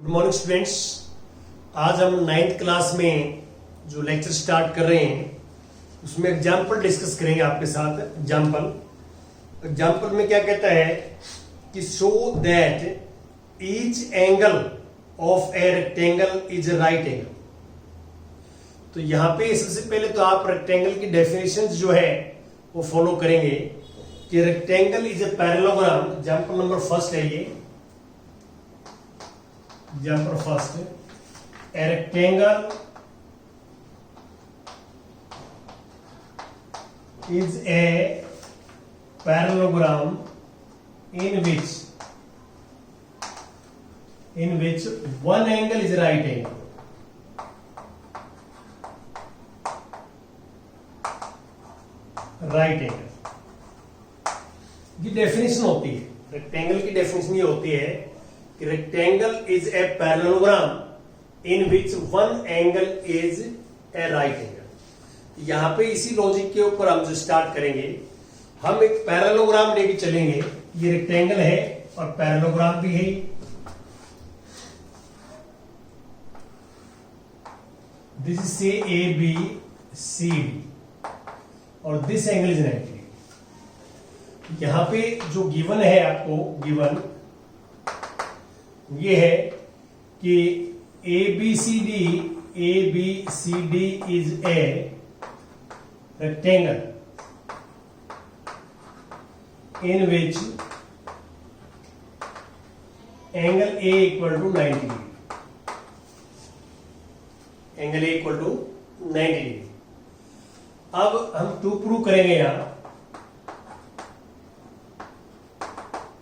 Good morning students. आज हम 9th class में जो लेक्चर स्टार्ट कर रहे हैं उसमें एग्जाम्पल डिस्कस करेंगे आपके साथ। एग्जाम्पल में क्या कहता है कि show that each angle of a rectangle is a right angle. तो यहां पे सबसे पहले तो आप रेक्टेंगल की डेफिनेशन जो है वो फॉलो करेंगे कि rectangle is a parallelogram. Example number first है ये। Example first, a rectangle is a parallelogram in which one angle is right angle. Right angle की डेफिनेशन होती है। रेक्टेंगल की डेफिनेशन ये होती है कि rectangle is a parallelogram in which one angle is a right angle. यहां पे इसी लॉजिक के ऊपर हम जो स्टार्ट करेंगे, हम एक पैरेललोग्राम लेके चलेंगे। ये रेक्टेंगल है और पैरेललोग्राम भी है। दिस इज से ए बी सी डी और दिस एंगल इज 90। यहां पे जो गिवन है आपको, गिवन ये है कि ABCD is a rectangle in which angle A equal to 90 degree. Angle A equal to 90 degree. अब हम टू प्रूव करेंगे यहां,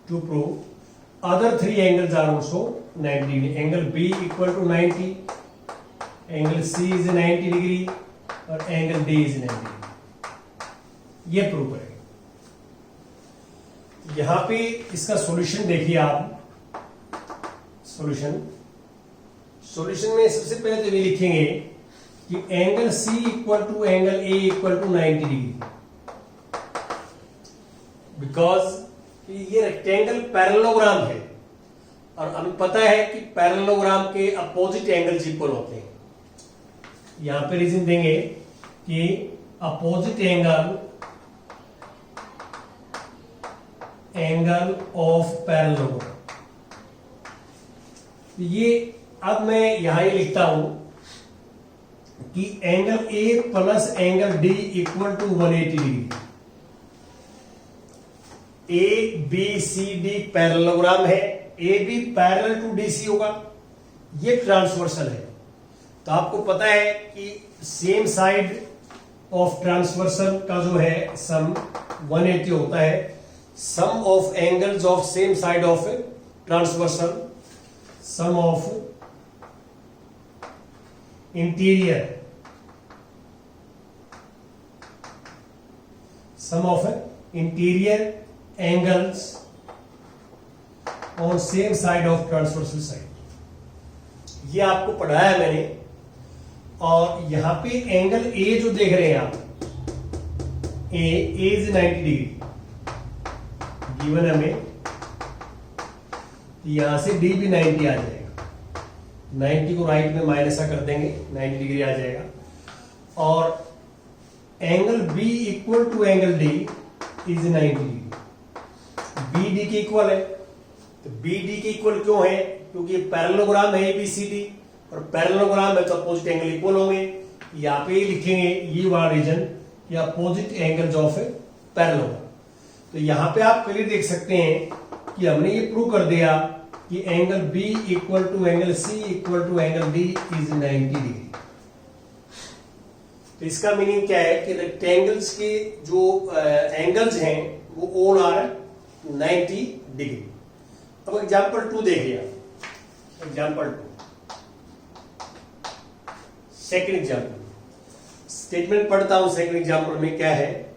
to prove other three angles are also 90 degree. Angle B equal to 90, angle C is 90 degree और angle D is 90 degree। ये prove करेंगे। यहां पे इसका सॉल्यूशन देखिए आप। सॉल्यूशन में सबसे पहले तो ये लिखेंगे कि angle C equal to angle A equal to 90 degree, because ये रेक्टेंगल पैरेललोग्राम है और हमें पता है कि पैरेललोग्राम के अपोजिट एंगल्स इक्वल होते हैं। यहां पे रीजन देंगे कि अपोजिट एंगल ऑफ पैरेललोग्राम। ये अब मैं यहां ये लिखता हूं कि angle A plus angle D equal to 180 डिग्री। A B C D parallelogram है, A B parallel to D C होगा। ये ट्रांसवर्सल है। तो आपको पता है कि सेम साइड ऑफ ट्रांसवर्सल का जो है सम 180 होता है। Sum of angles of same side of transversal, sum of interior angles on same side of transversal side. ये आपको पढ़ाया मैंने। और यहां पे एंगल ए जो देख रहे हैं आप, ए इज 90 डिग्री गिवन हमें। यहां से डी भी 90 आ जाएगा। 90 को राइट में माइनस कर देंगे, 90 डिग्री आ जाएगा। और angle B equal to angle D is 90 degree. B D के इक्वल है। तो बी डी के इक्वल क्यों है? क्योंकि पैरेललोग्राम है ABCD और पैरेललोग्राम है तो अपोजिट एंगल इक्वल होंगे। यहां पे लिखेंगे ये वाला रीजन कि अपोजिट एंगल्स ऑफ पैरेललोग्राम। तो यहां पे आप क्लियर देख सकते हैं कि हमने ये प्रूव कर दिया कि angle B equal to angle C equal to angle D is 90 degree. तो इसका मीनिंग क्या है कि रेक्टेंगल्स के जो एंगल्स हैं वो ऑल आर 90 डिग्री। अब एग्जाम्पल 2 देखिए आप। एग्जाम्पल 2, सेकेंड एग्जाम्पल स्टेटमेंट पढ़ता हूं। सेकेंड एग्जाम्पल में क्या है?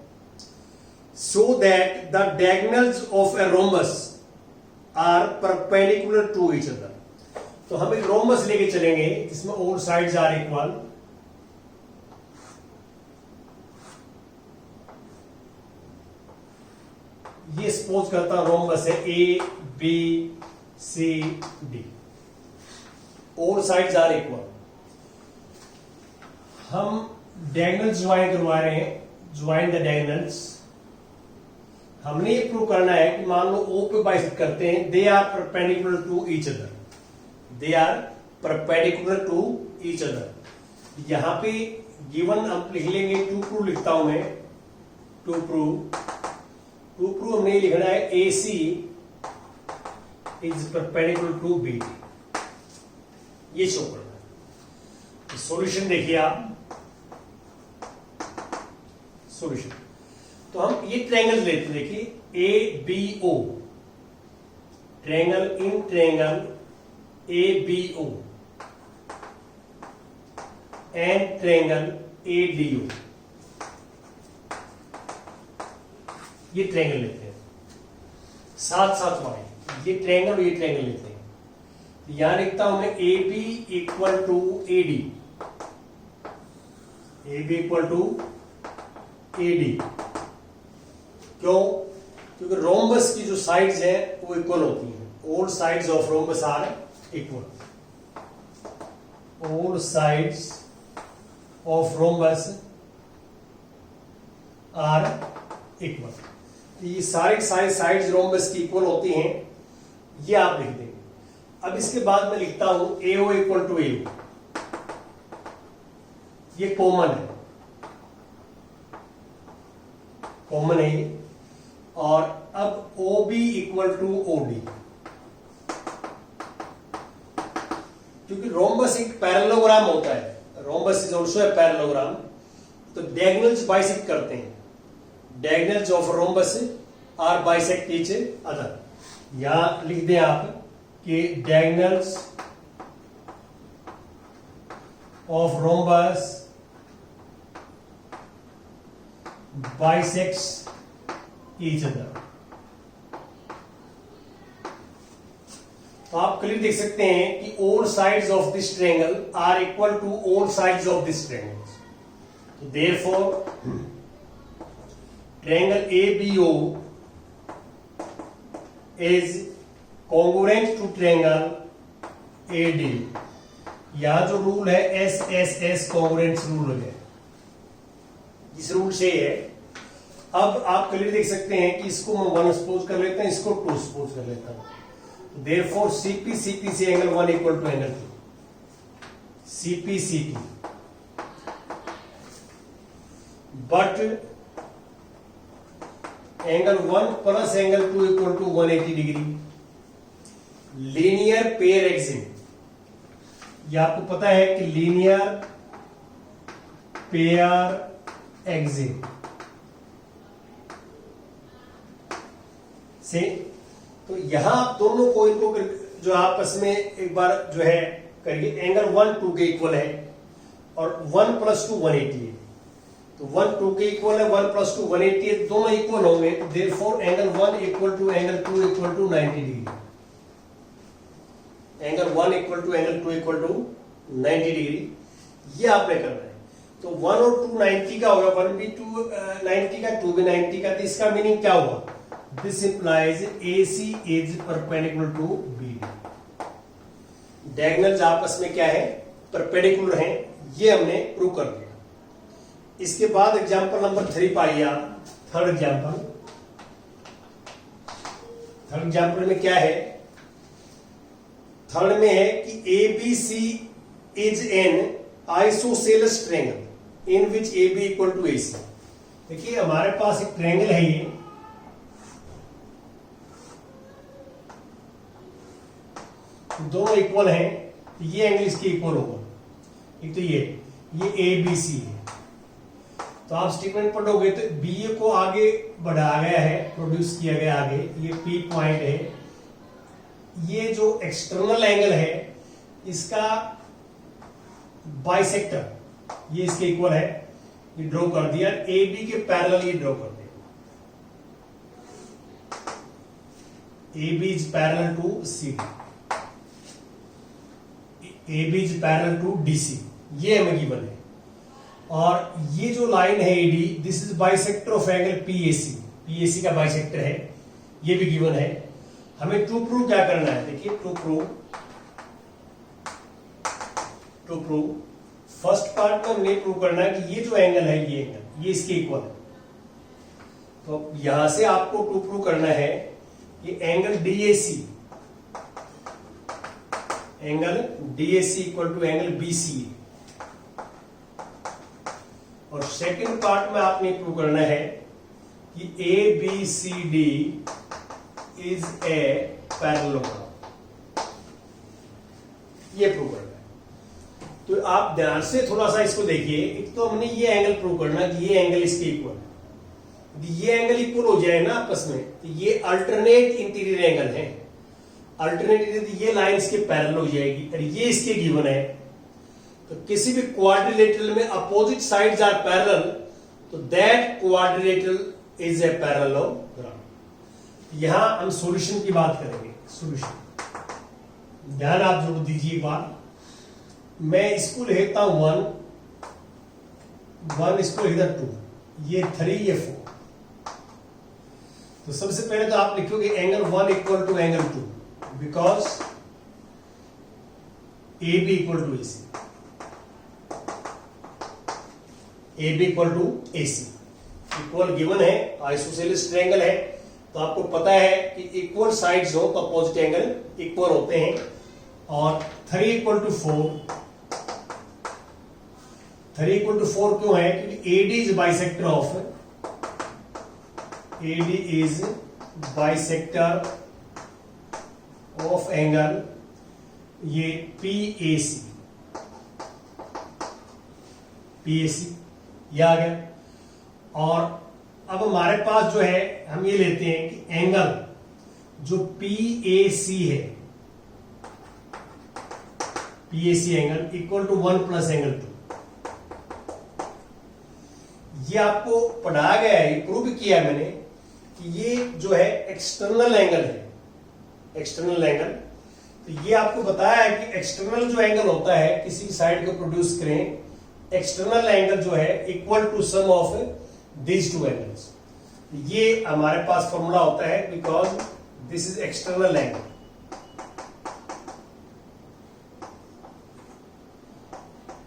So that the diagonals of a rhombus are perpendicular to each other. तो हम एक रोम्बस लेके चलेंगे जिसमें ऑल साइड्स आर इक्वल। ये सपोज करता हूं रोम्बस है A B C D। All sides are equal. हम डायगोनल्स ज्वाइन करवा रहे हैं, ज्वाइन द डायगोनल्स। हमने ये प्रूव करना है कि मान लो O पे बाइसेक्ट करते हैं, they are perpendicular to each other, they are perpendicular to each other. यहां पे गिवन हम लिख लेंगे, टू प्रूव लिखता हूं मैं, टू प्रूव हमने लिखना है AC is perpendicular to BD, ये शो करना है। सॉल्यूशन देखिए आप, सॉल्यूशन तो हम ये ट्रायंगल लेते हैं, देखिए ABO, triangle in triangle ABO and triangle ADO, ये ट्रायंगल लेते हैं साथ साथ वाले, ये ट्रायंगल और ये ट्रायंगल लेते हैं। यहां लिखता हूं मैं AB equal to AD, AB equal to AD। क्यों? क्योंकि रोम्बस की जो साइड्स हैं वो इक्वल होती हैं। All sides of rhombus are equal, all sides of rhombus are equal. ये सारे साइड्स रोम्बस की इक्वल होती हैं, ये आप लिख देंगे। अब इसके बाद मैं लिखता हूं AO इक्वल टू AO, ये कॉमन है, कॉमन है ये। और अब OB इक्वल टू OD, क्योंकि रोम्बस एक पैरेललोग्राम होता है, rhombus is also a parallelogram, तो डायगोनल्स बाइसेक्ट करते हैं, diagonals of rhombus are bisect each other. यहां लिख दें आप कि diagonals of rhombus bisects each other. तो आप क्लियर देख सकते हैं कि all sides of this triangle are equal to all sides of this triangle. Therefore triangle ABO is congruent to triangle AD। यहां जो रूल है SSS congruence रूल है, इस रूल से है। अब आप क्लियर देख सकते हैं कि इसको मैं 1 सपोज कर लेते हैं, इसको 2 सपोज कर लेता हूं। देयरफॉर CP से angle 1 equal to angle 2, CP but angle 1 plus angle 2 equal to 180 degree. Linear pair axiom, ये आपको पता है कि लीनियर पेयर एक्सिम से, तो यहां आप दोनों को इनको जो आपस में एक बार जो है करिए, एंगल 1 2 के इक्वल है और 1 प्लस 2 180 है, तो 1 2 के इक्वल है, 1 प्लस 2 180 है, दोनों इक्वल होंगे। तो therefore angle 1 equal to angle 2 equal to 90 degree, angle 1 equal to angle 2 equal to 90 degree, ये आपने करना है। तो 1 और 2 90 का होगा, 1 भी 2 90 का, 2 भी 90 का। तो इसका मीनिंग क्या हुआ? This implies AC is perpendicular to BD। Diagonals आपस में क्या है? परपेंडिकुलर हैं, ये हमने प्रूव कर दिया। इसके बाद एग्जांपल नंबर 3 पाइए आप, थर्ड एग्जांपल में क्या है? थर्ड में है कि ABC is an isosceles triangle in which AB equal to AC। देखिए हमारे पास एक ट्रायंगल है, ये दोनों इक्वल हैं, ये एंगल इसके इक्वल होगा। एक तो ये ABC है, तो आप स्टेटमेंट पढ़ोगे तो BA को आगे बढ़ाया गया है, प्रोड्यूस किया गया आगे, ये P पॉइंट है। ये जो एक्सटर्नल एंगल है इसका बाइसेक्टर ये इसके इक्वल है, ये ड्रॉ कर दिया। AB के पैरेलल ये ड्रॉ कर दिया, AB is parallel to CD, AB is parallel to DC, ये हमें गिवन है। और ये जो लाइन है AD, this is bisector of angle PAC का बाइसेक्टर है, ये भी गिवन है। हमें टू प्रूव क्या करना है? देखिए to prove to prove, first part में हमने प्रूव करना है कि ये जो एंगल है ये एंगल ये इसके इक्वल है। तो यहां से आपको टू प्रूव करना है कि angle DAC equal to angle BCA। और सेकंड पार्ट में आपने प्रूव करना है कि ABCD इज ए पैरेललोग्राम, ये प्रूव करना है। तो आप ध्यान से थोड़ा सा इसको देखिए। एक तो हमने ये एंगल प्रूव करना कि ये एंगल इसके इक्वल है। यदि ये एंगल इक्वल हो जाए ना आपस में, तो ये अल्टरनेट इंटीरियर एंगल है। अल्टरनेट यदि ये लाइन इसके पैरेलल हो जाएगी और ये इसके गिवन है, तो किसी भी क्वाड्रिलेटरल में अपोजिट साइड्स आर पैरेलल, तो that quadrilateral is a parallelogram. यहां हम सॉल्यूशन की बात करेंगे। सॉल्यूशन ध्यान आप जरूर दीजिए। बात मैं इसको लिखता हूं 1, इसको लिखता 2, ये 3, ये 4। तो सबसे पहले तो आप लिखोगे angle 1 equal to angle 2 because AB equal to AC, AB equal to AC equal given है, आइसोसेलेस ट्रायंगल है। तो आपको पता है कि इक्वल साइड्स हो तो अपोजिट एंगल इक्वल होते हैं। और 3 इक्वल टू 4, 3 इक्वल टू 4 क्यों है? क्योंकि AD is bisector of angle ये PAC ये आ गया। और अब हमारे पास जो है हम ये लेते हैं कि एंगल जो PAC है, PAC angle equal to 1 plus angle 2। ये आपको पढ़ाया गया है, प्रूव किया है मैंने कि ये जो है एक्सटर्नल एंगल है, एक्सटर्नल एंगल। तो ये आपको बताया है कि एक्सटर्नल जो एंगल होता है किसी साइड को प्रोड्यूस करें, एक्सटर्नल एंगल जो है equal to sum of this two angles. ये हमारे पास फॉर्मूला होता है because this is external angle.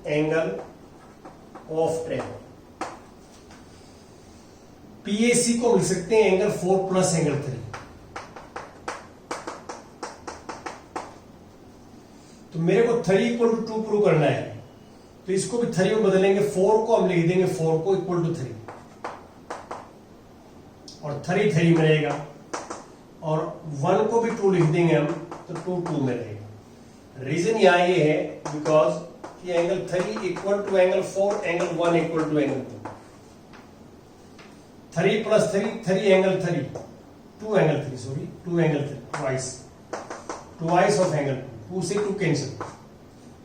Angle of triangle PAC को लिख सकते हैं एंगल 4 प्लस एंगल 3। तो मेरे को 3 इक्वल टू 2 प्रूव करना है, तो इसको भी 3 में बदलेंगे। 4 को हम लिख देंगे 4 को इक्वल टू 3 और 3 3 में रहेगा। और 1 को भी 2 लिख देंगे हम, तो 2 2 में रहेगा। रीजन यहां ये है बिकॉज कि angle 3 equal to angle 4, angle 1 equal to angle 2। 3 plus 3 angle 3, 2 angle 3 sorry 2 angle 3 twice of angle 2 से 2 कैंसिल।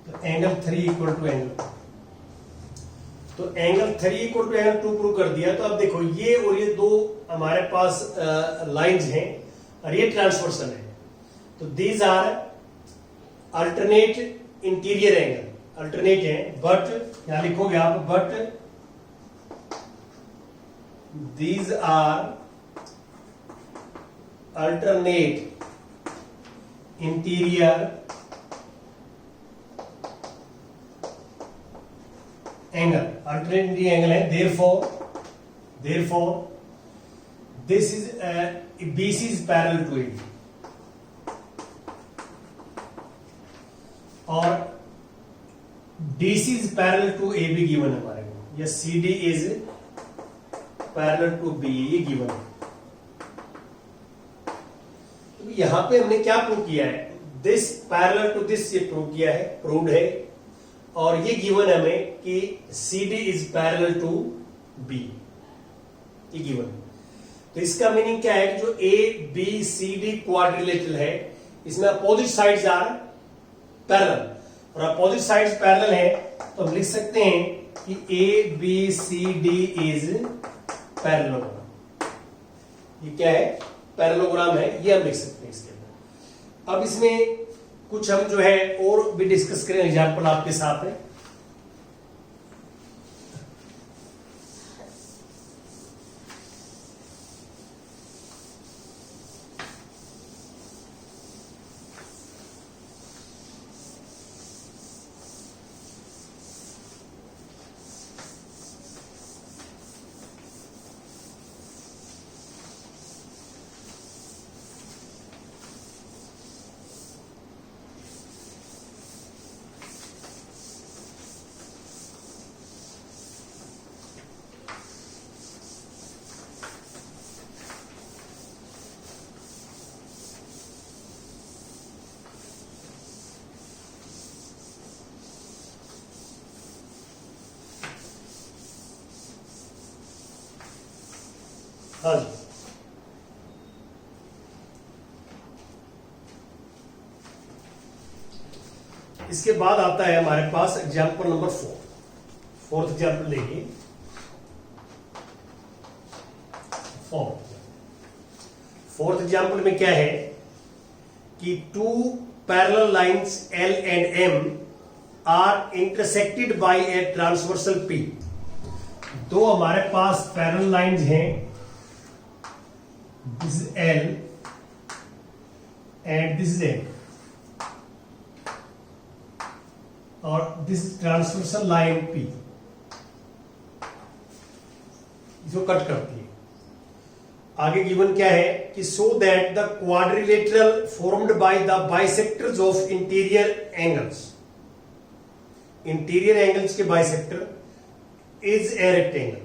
तो एंगल 3 इक्वल टू एंगल 2। तो angle 3 equal to angle 2 prove कर दिया। तो अब देखो ये और ये दो हमारे पास लाइंस हैं और ये ट्रांसवर्सल है। तो these are alternate interior angle, alternate है। बट यहां लिखोगे आप but these are alternate interior angle, alternate interior angle है। therefore this is BC is parallel to AB और DC is parallel to AB given है हमारे को, या CD is parallel to B, ये गिवन है। तो यहां पे हमने क्या प्रूव किया है? दिस पैरेलल टू दिस, ये प्रूव किया है, प्रूव्ड है। और ये गिवन है हमें कि CD is parallel to B, ये गिवन है। तो इसका मीनिंग क्या है कि जो ABCD क्वाड्रिलेटरल है, इसमें अपोजिट साइड्स आर पैरेलल, और अपोजिट साइड्स पैरेलल है। तो हम लिख सकते हैं कि ABCD इज पैरेललोग्राम। ये क्या है? पैरेललोग्राम है, ये हम लिख सकते हैं इसके अंदर। अब इसमें कुछ हम जो है और भी डिस्कस करें, एग्जाम्पल आपके साथ है। हाँ जी, इसके बाद आता है हमारे पास एग्जाम्पल नंबर 4। फोर्थ एग्जाम्पल देखिए। फोर्थ एग्जाम्पल में क्या है कि two parallel lines L and M are intersected by a transversal P। दो हमारे पास पैरेलल लाइंस हैं, this is L and this is M, और दिस ट्रांसवर्सल लाइन P जो कट करती है। आगे गिवन क्या है कि so that the quadrilateral formed by the bisectors of interior angles, interior angles के bisector is a rectangle.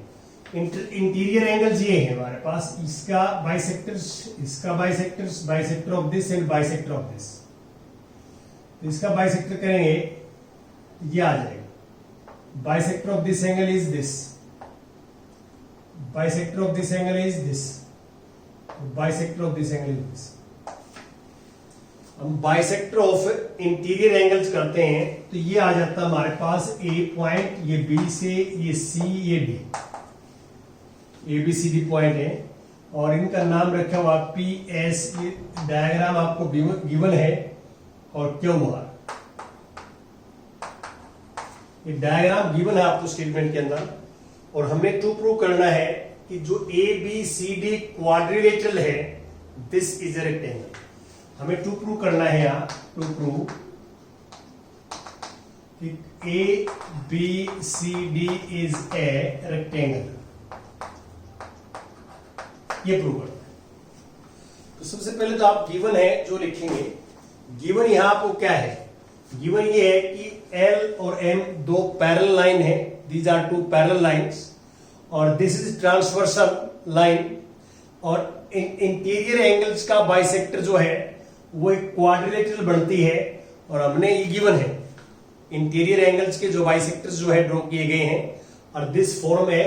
Interior angles ये है हमारे पास, इसका बाइसेक्टर्स, इसका bisectors, bisector of this and bisector of this. तो इसका बाइसेक्टर करेंगे, ये आ जाएगा। Bisector of this angle is this, bisector of this angle is this, bisector of this angle is this. हम बाइसेक्टर ऑफ इंटीरियर एंगल्स करते हैं तो ये आ जाता है हमारे पास ए पॉइंट, ये बी से, ये सी, ये D, A B C D point है, और इनका नाम रखा हुआ पी एस। ये डायग्राम आपको गिवन है, और क्यू आर, ये डायग्राम गिवन है आपको स्टेटमेंट के अंदर। और हमें टू प्रूव करना है कि जो A B C D quadrilateral है, दिस इज ए रेक्टेंगल। हमें टू प्रूव करना है यहां, टू प्रूव कि A B C D is a rectangle, ये प्रूव करना है। तो सबसे पहले तो आप गिवन है जो लिखेंगे, गिवन यहां आपको क्या है, गिवन ये है कि L और M दो पैरेलल लाइन है, these are two parallel lines, और दिस इज ट्रांसवर्सल लाइन, और इंटीरियर एंगल्स का बाइसेक्टर जो है वो एक क्वाड्रिलेटरल बनती है। और हमने ये गिवन है इंटीरियर एंगल्स के जो बाइसेक्टर्स जो है ड्रॉ किए गए हैं, और दिस फॉर्म है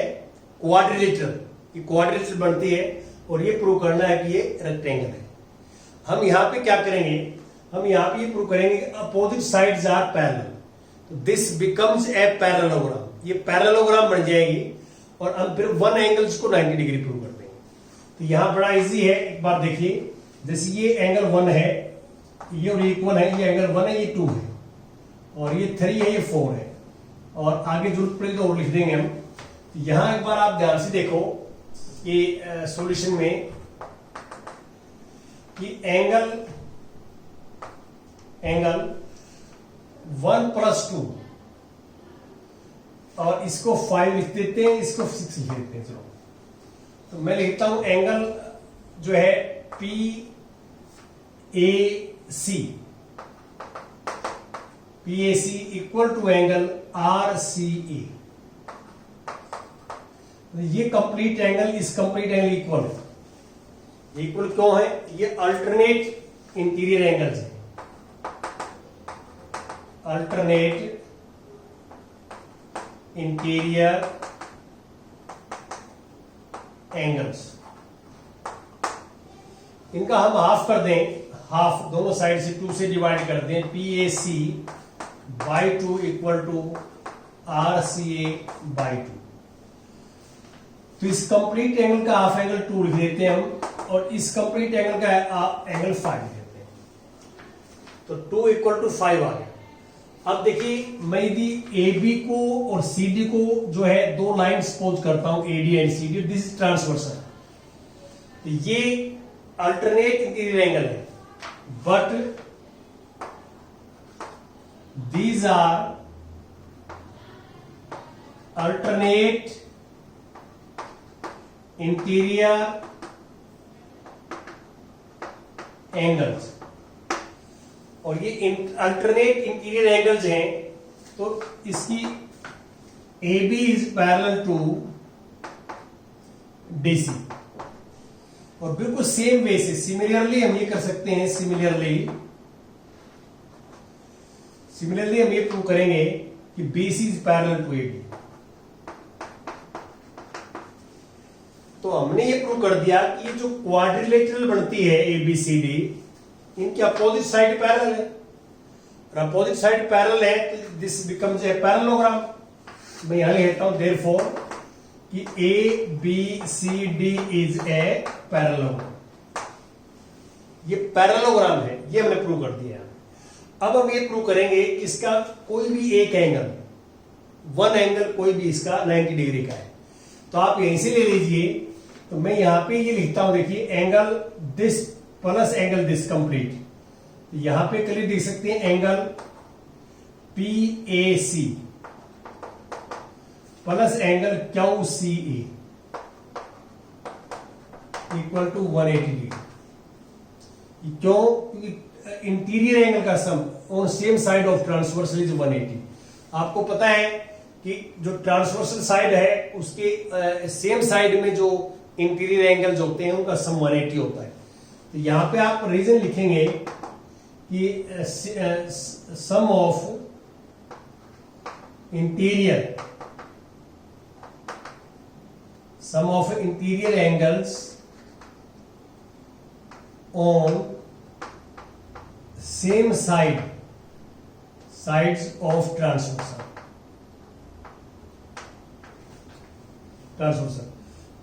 क्वाड्रिलेटरल, ये क्वाड्रिलेटरल बनती है, और ये प्रूव करना है कि ये रेक्टेंगल है। हम यहां पे क्या करेंगे, हम यहां पे ये प्रूव करेंगे अपोजिट साइड्स आर पैरेलल, तो दिस बिकम्स ए पैरेललोग्राम, ये पैरेललोग्राम बन जाएगी, और हम फिर वन एंगल्स को 90 डिग्री प्रूव कर देंगे। तो यहां बड़ा इजी है, एक बार देखिए, जैसे ये एंगल 1 है, ये और इक्वल है, ये एंगल 1 है, ये 2 है, और ये 3 है, ये 4 है, और आगे जरूरत पड़ेगी तो और लिख देंगे हम। तो यहां एक बार आप ध्यान से देखो ये सॉल्यूशन में कि एंगल 1 + 2, और इसको 5 लिख देते हैं, इसको 6 लिख देते हैं। चलो, तो मैं लिखता हूं एंगल जो है PAC, equal to angle RCA। ये कंप्लीट एंगल, इस कंप्लीट एंगल इक्वल है। इक्वल क्यों है, ये अल्टरनेट इंटीरियर एंगल्स है, अल्टरनेट इंटीरियर एंगल्स। इनका हम हाफ कर दें, हाफ दोनों साइड से 2 से डिवाइड कर दें, PAC/2 इक्वल टू RCA/2। तो इस कंप्लीट एंगल का हाफ एंगल 2 लिख देते हैं हम, और इस कंप्लीट एंगल का एंगल 5 लिख देते हैं। तो 2 इक्वल टू 5 आ गया। अब देखिए, मैं यदि AB को और CD को जो है दो लाइन सपोज करता हूं, AD and CD, this is transversal, तो ये अल्टरनेट इंटीरियर एंगल है, but these are alternate interior angles, और ये अल्टरनेट इंटीरियर एंगल्स हैं, तो इसकी AB is parallel to DC, और बिल्कुल सेम वे से सिमिलरली हम ये कर सकते हैं, सिमिलरली हम ये प्रूव करेंगे कि BC is parallel to AB। तो तो हमने ये प्रूव कर दिया कि ये जो क्वाड्रिलेटरल बनती है ए बी सी डी, इनकी अपोजिट साइड पैरेलल है, और अपोजिट साइड पैरेलल है तो दिस बिकम्स ए पैरेललोग्राम। मैं यहां लिखता हूं देयरफॉर कि A B C D is a parallelogram. ये पैरेललोग्राम है, ये हमने प्रूव कर दिया। अब हम ये प्रूव करेंगे कि इसका कोई भी एक एंगल, वन एंगल कोई भी इसका 90 डिग्री का है, तो आप यहीं से ले लीजिए। तो मैं यहां पे ये लिखता हूं, देखिए angle this plus angle this complete, यहां पे क्लियर देख सकते हैं angle P A C plus angle Q C A equal to 180 डिग्री। क्यों? क्योंकि इंटीरियर एंगल का sum on same side of transversal is 180। आपको पता है कि जो ट्रांसवर्सल साइड है उसके सेम साइड में जो इंटीरियर एंगल्स होते हैं उनका सम 180 होता है। तो यहां पे आप रीजन लिखेंगे कि sum of interior angles on same sides of transversal.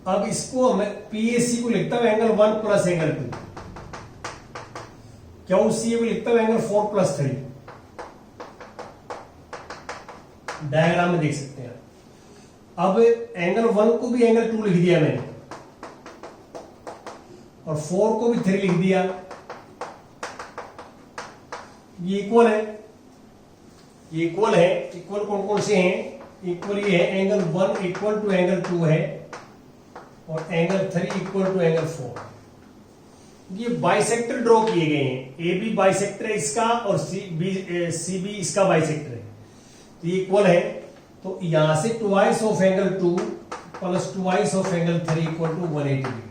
अब इसको मैं पीएसी को लिखता हूं एंगल 1 प्लस एंगल 2, क्यूसी को लिखता हूं एंगल 4 प्लस 3। डायग्राम में देख सकते हैं। अब एंगल 1 को भी एंगल 2 लिख दिया मैंने, और 4 को भी 3 लिख दिया। ये इक्वल है, इक्वल कौन कौन से हैं? इक्वल ये है एंगल 1 इक्वल टू एंगल 2 है, और एंगल 3 इक्वल टू एंगल 4। ये बाइसेक्टर ड्रॉ किए गए हैं, ए बी बाइसेक्टर है इसका और सी बी इसका बाइसेक्टर है, तो ये इक्वल है। तो यहां से twice of angle 2 plus twice of angle 3 equal to 180 degree.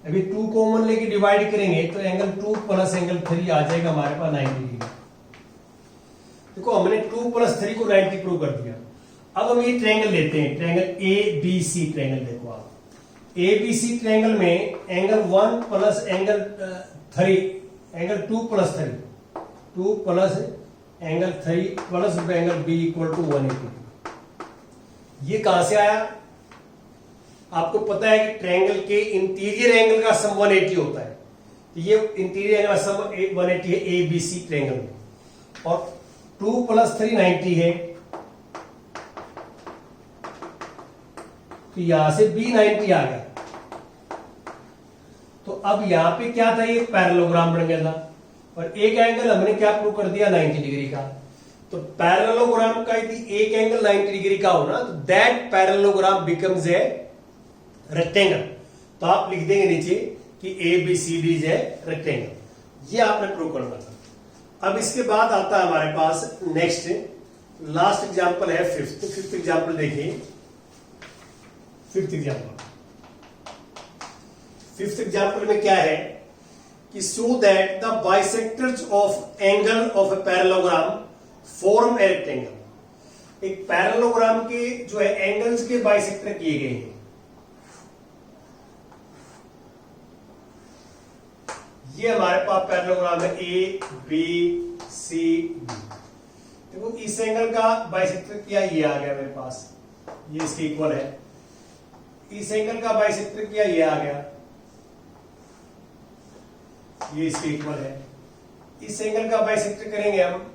अभी 2 कॉमन लेके डिवाइड करेंगे तो एंगल 2 प्लस एंगल 3 आ जाएगा हमारे पास 90 डिग्री। देखो हमने 2 प्लस 3 को 90 प्रूव कर दिया। अब हम ये ट्रायंगल लेते हैं, triangle A B C triangle. देखो आप ए बी सी ट्रायंगल में angle 1 plus angle 3, angle 2 plus 3, 2 plus angle 3 plus angle B equal to 180। ये कहां से आया? आपको पता है कि ट्रायंगल के इंटीरियर एंगल का सम 180 होता है, तो ये इंटीरियर एंगल का सम 180 है ए बी सी ट्रायंगल में, और 2 प्लस 3 90 है, तो यहां से बी 90 आ गया। तो अब यहां पे क्या था? ये पैरेललोग्राम बन गया था, और एक एंगल हमने क्या प्रूव कर दिया? 90 डिग्री का। तो पैरेललोग्राम का यदि एक एंगल 90 डिग्री का हो ना, तो that parallelogram becomes a rectangle. तो आप लिख देंगे नीचे कि A B C D is a rectangle. ये आपने प्रूव करना था। अब इसके बाद आता है हमारे पास नेक्स्ट लास्ट एग्जांपल है फिफ्थ एग्जांपल। देखिए फिफ्थ एग्जांपल में क्या है कि show that the bisectors of angle of a parallelogram form a rectangle. एक पैरेललोग्राम के जो है एंगल्स के बाइसेक्टर किए गए हैं। ये हमारे पास पैरेललोग्राम है ए बी सी डी। देखो इस एंगल का बाइसेक्टर किया, ये आ गया मेरे पास, ये इसके इक्वल है। इस एंगल का बाइसेक्टर किया, ये आ गया, ये इसके इक्वल है। इस एंगल का बाइसेक्टर करेंगे हम,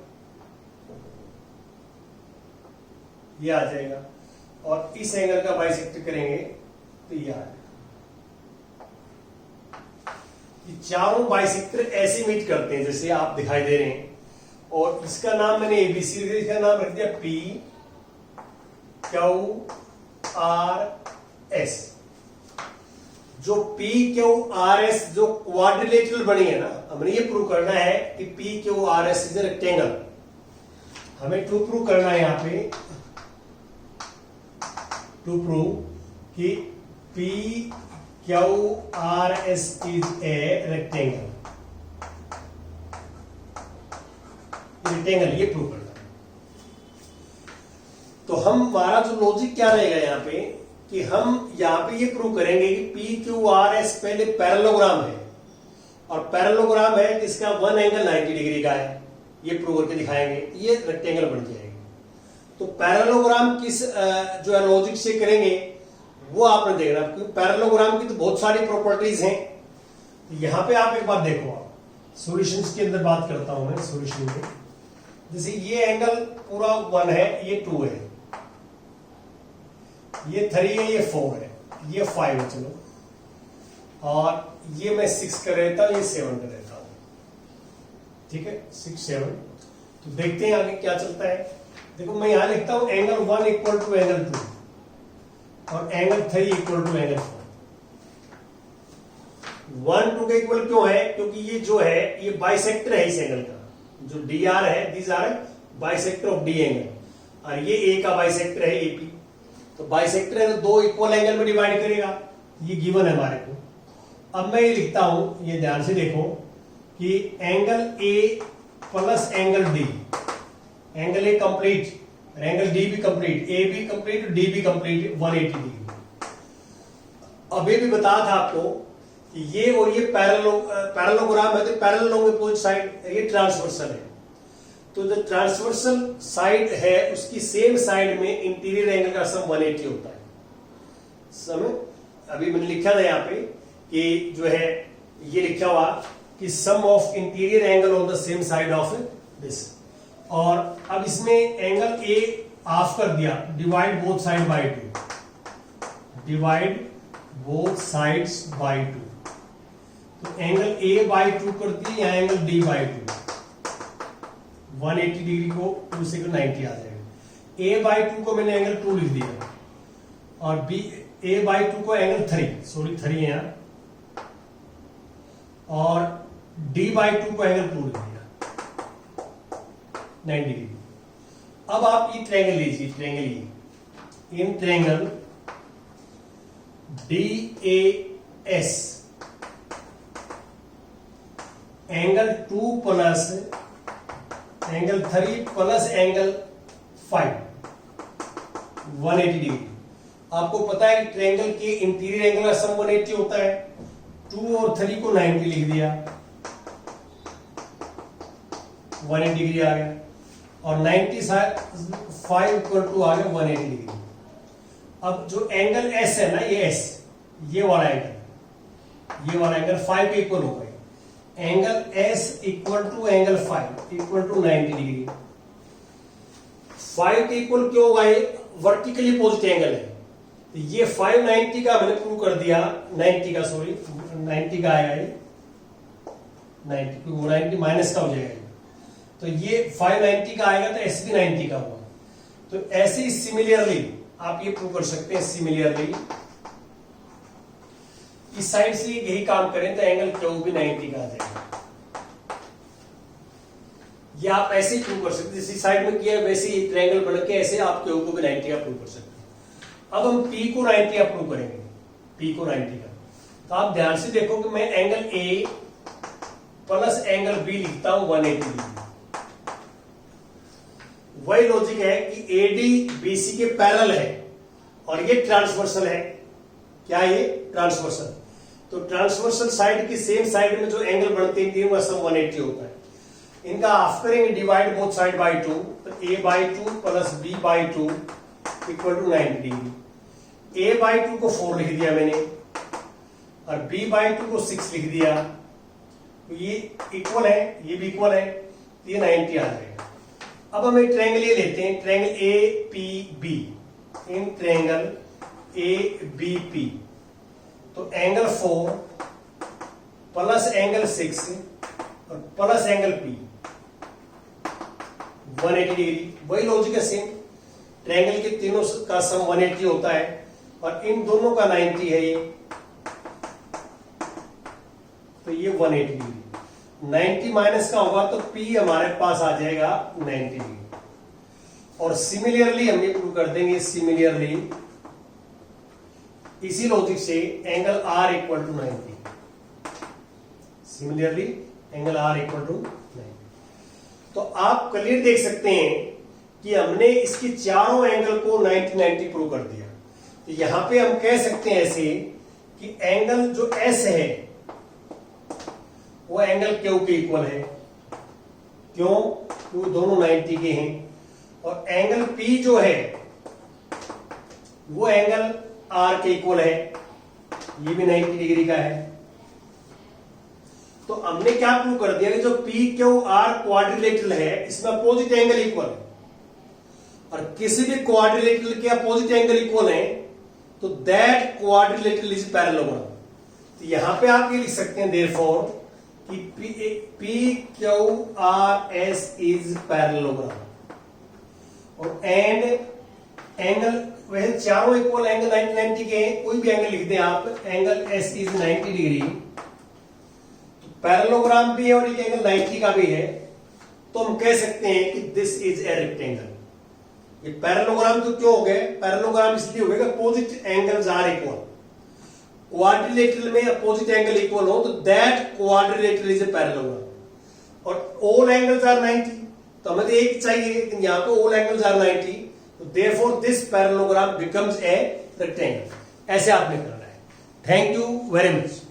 ये आ जाएगा, और इस एंगल का बाइसेक्टर करेंगे तो ये आ जाएगा। ये चारों बाइसेक्टर ऐसे मीट करते हैं जैसे आप दिखाई दे रहे हैं, और इसका नाम मैंने एबीसी, इसका नाम रख दिया पी क्यू आर एस। जो पी क्यू आर एस जो क्वाड्रिलेटरल बनी है ना, हमने ये प्रूव करना है कि P Q R S is a rectangle. हमें टू प्रूव करना है यहां पे, टू प्रूव कि P Q R S is a rectangle. Rectangle ये प्रूव करना है। तो हमारा जो लॉजिक क्या रहेगा यहां पे कि हम यहाँ पे ये प्रूव करेंगे कि पी क्यू आर एस पहले पैरेललोग्राम है, और पैरेललोग्राम है जिसका वन एंगल 90 डिग्री का है, ये प्रूव करके दिखाएंगे, ये रेक्टेंगल बन जाएगी। तो पैरेललोग्राम किस जो है लॉजिक से करेंगे वो आपने देखना, क्योंकि पैरेललोग्राम की तो बहुत सारी प्रॉपर्टीज हैं। यहाँ पे आप एक बात देखो, आप सॉल्यूशंस के अंदर बात करता हूं मैं सॉल्यूशन में, जैसे ये एंगल पूरा 1 है, ये 2 है, ये 3 है, ये 4 है, ये 5 है, चलो, और ये मैं 6 कर रहता हूं, ये 7 कर रहता हूं, ठीक है, 6 7। तो देखते हैं आगे क्या चलता है। देखो मैं यहां लिखता हूं एंगल 1 इक्वल टू एंगल 2 और एंगल 3 इक्वल टू एंगल 4। 1 2 के इक्वल क्यों है? क्योंकि ये जो है ये बाइसेक्टर है इस एंगल का, जो डी आर है, these are bisector of the angle, और ये ए का बाइसेक्टर है एपी। तो बाइसेक्टर है तो 2 इक्वल एंगल में डिवाइड करेगा, ये गिवन है हमारे को। अब मैं ये लिखता हूं, ये ध्यान से देखो कि angle A plus angle D, angle A complete और एंगल डी भी कंप्लीट, ए भी कंप्लीट और डी भी कंप्लीट 180 डिग्री। अभी भी बताया था आपको कि ये और ये पैरेललोग्राम है, तो पैरेलल अपोजिट साइड, ये ट्रांसवर्सल है। तो जो ट्रांसवर्सल साइड है उसकी सेम साइड में इंटीरियर एंगल का सम 180 होता है। समय अभी मैंने लिखा था यहाँ पे कि जो है ये लिखा हुआ कि sum of interior angle on the same side of this, और अब इसमें एंगल ए ऑफ कर दिया, divide both side by 2, divide both sides by 2। तो एंगल ए बाय 2 करती है, या एंगल डी बाय 2, 180 डिग्री को 2 से 90 आ जाएगा। ए बाय 2 को मैंने एंगल 2 लिख दिया, और बी ए बाय 2 को एंगल 3 है यहां, और डी बाय 2 को एंगल 2 लिख दिया 90 डिग्री। अब आप ये ट्रायंगल लीजिए, triangle in triangle D A S angle 2 plus angle 3 plus angle 5 180 degree. आपको पता है कि ट्रायंगल के इंटीरियर एंगल का सम 180 होता है। 2 और 3 को 90 लिख दिया, 180 डिग्री आ गया, और 95 इक्वल टू आ गया 180 डिग्री। अब जो एंगल एस है ना, ये एस, ये वाला एंगल 5 के इक्वल हो गए। Angle S equal to angle 5 equal to 90 degree. 5 के इक्वल क्यों होगा? ये वर्टिकली अपोजिट एंगल है। तो ये 590 का मैंने प्रूव कर दिया, 90 का आएगा ये 90 माइनस का हो जाएगा। तो ये 590 का आएगा, तो एस भी 90 का हुआ। तो ऐसे ही सिमिलरली आप ये प्रूव कर सकते हैं, सिमिलरली इस साइड से यही काम करें तो एंगल क्यू भी 90 का आ जाएगा। ये आप ऐसे ही प्रूव कर सकते हैं, जिस साइड में किया वैसे ही ट्रायंगल बन के ऐसे आप क्यू को भी 90 का प्रूव कर सकते हैं। अब हम पी को 90 का प्रूव करेंगे, पी को 90 का। तो आप ध्यान से देखो कि मैं angle A plus angle B लिखता हूं 180 डिग्री। वही लॉजिक है कि एडी बीसी के पैरेलल है और ये ट्रांसवर्सल है। क्या ये ट्रांसवर्सल? तो ट्रांसवर्सल साइड की सेम साइड में जो एंगल बनते हैं तीनों का सम 180 होता है। इनका हाफ करेंगे, डिवाइड बोथ साइड बाय 2, तो A by 2 plus B by 2 equal to 90 डिग्री। ए बाय 2 को 4 लिख दिया मैंने, और बी बाय 2 को 6 लिख दिया। तो ये इक्वल है, ये भी इक्वल है, तो ये 90 आ जाएगा। अब हम एक ट्रायंगल ये लेते हैं, triangle A P B. In triangle A B P, तो एंगल 4 प्लस एंगल 6 और प्लस एंगल पी 180 डिग्री। वही लॉजिक है सेम, ट्रायंगल के तीनों का सम 180 होता है, और इन दोनों का 90 है ये, तो ये 180 डिग्री। 90 माइनस का होगा तो P हमारे पास आ जाएगा 90 डिग्री। और सिमिलरली हम ये प्रूव कर देंगे, सिमिलरली इसी लॉजिक से angle R equal to 90, similarly angle R equal to 90। तो आप क्लियर देख सकते हैं कि हमने इसके चारों एंगल को 90 90 प्रूव कर दिया। तो यहां पे हम कह सकते हैं ऐसे कि एंगल जो एस है वो एंगल क्यू के इक्वल है। क्यों? क्योंकि दोनों 90 के हैं। और एंगल पी जो है वो एंगल आर के इक्वल है, ये भी 90 डिग्री का है। तो हमने क्या प्रूव कर दिया कि जो पी क्यू आर क्वाड्रिलेटरल है इसमें अपोजिट एंगल इक्वल है, और किसी भी क्वाड्रिलेटरल के अपोजिट एंगल इक्वल है तो दैट क्वाड्रिलेटरल इज पैरेललोग्राम। तो यहां पे आप ये लिख सकते हैं देयरफॉर कि P Q R S is parallelogram. और एंड एंगल वैसे चारों इक्वल एंगल 90 के हैं, कोई भी एंगल लिख दें आप, एंगल एस इज 90 डिग्री, तो पैरेललोग्राम भी है और एक एंगल 90 का भी है, तो हम कह सकते हैं कि दिस इज ए रेक्टेंगल। ये पैरेललोग्राम तो क्यों हो गए? पैरेललोग्राम इसलिए हो गए कि opposite angles are equal. Quadrilateral में अपोजिट एंगल इक्वल हो तो that quadrilateral is a parallelogram. और ऑल एंगल्स आर 90, तो हमें तो एक चाहिए, लेकिन यहां पे ऑल एंगल्स आर 90, तो therefore this parallelogram becomes a rectangle. ऐसे आपने करना है। Thank you very much.